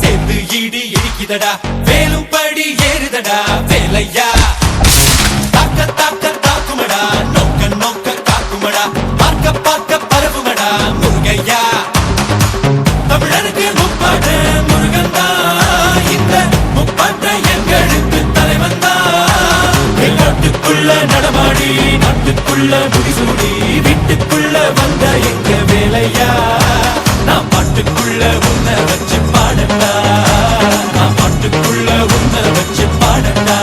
சேர்ந்து ஈடு இடிக்குதடா வேலும் படி ஏறுதடா வேலையா தாக்க தாக்க தாக்குமடா நோக்க நோக்க காக்குமடா பார்க்க பார்க்க பரவுமடா முருகையா தமிழனுக்கு முப்பாட்ட முருகன் தான் இந்த முப்பாட்ட எங்களுக்கு தலைவன் தான் நாட்டுக்குள்ள நடமாடி நாட்டுக்குள்ள முடிசூடி வீட்டுக்குள்ள வந்த எங்க வேலையா நான் பாட்டுக்குள்ள உன்னை வச்சு பாடட்டா நான் பாட்டுக்குள்ள உன்னை வச்சு பாடட்டா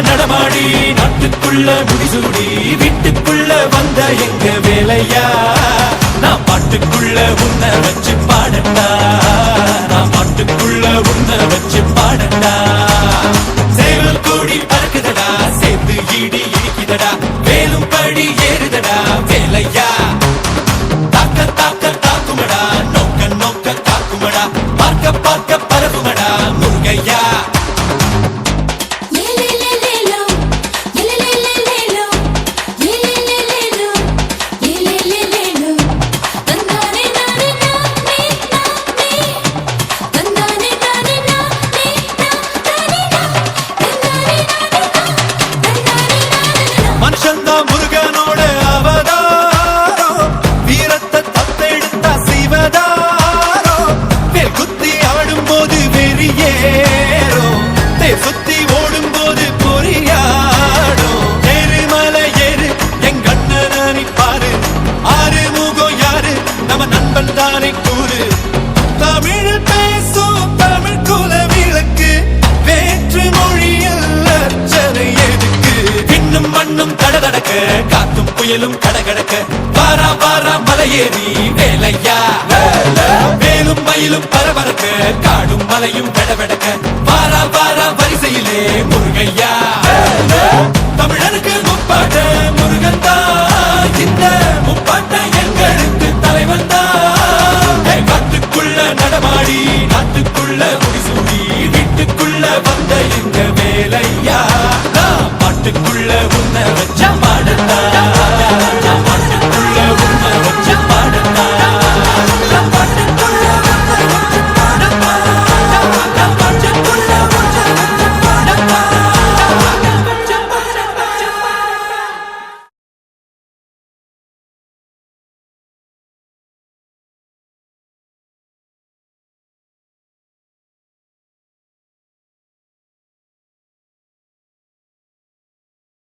நடமாடி நாட்டுக்குள்ள முடிசூடி வீட்டுக்குள்ள வந்த எங்க வேலையா நான் பாட்டுக்குள்ள உன்னை வச்சு பாடட்டா நான் பாட்டுக்குள்ள உன்னை வச்சு பாடட்டா சேவல் கூடி பறக்குதடா சேர்ந்து ஈடு இடிக்குதடா வேலும் படி ஏறுதடா வேலையா தாக்க தாக்க தாக்குமடா நோக்க நோக்க காக்குமடா பார்க்க பார்க்க பரவுமடா முருகையா முருகனோட அவதாரம் வீரத்தை தத்தெடுத்தா செய்வதாரோ வேல் குத்தி ஆடும் போது வெறியேறோ தேர் சுத்தி ஓடும் போது பொறியாடோ ஏறுமலை ஏறு எங்க அண்ணனை பாரு ஆறு முகம் யாரு நம்ம நண்பன் தானே கூறு தமிழில் பேசும் தமிழ் குல விளக்கு வேற்று மொழியில் அர்ச்சனை எதுக்கு பின்னும் மண்ணும் கடகடக்க காத்தும் புயலும் கடகடக்க வாரா வாரா மலையேறி வேலையா வேலும் மயிலும் பரபரக்க காடும் மலையும் கடவடக்க வாரா வாரா வரிசையிலே முருகையா தமிழனுக்கு முப்பாட்ட முருகன் தான் இந்த முப்பாட்ட எங்களுக்கு தலைவன் தான் காட்டுக்குள்ள நடமாடி நாட்டுக்குள்ள முடிசூடி வீட்டுக்குள்ள வந்த எங்க வேலையா நான் பாட்டுக்குள்ள உன்னை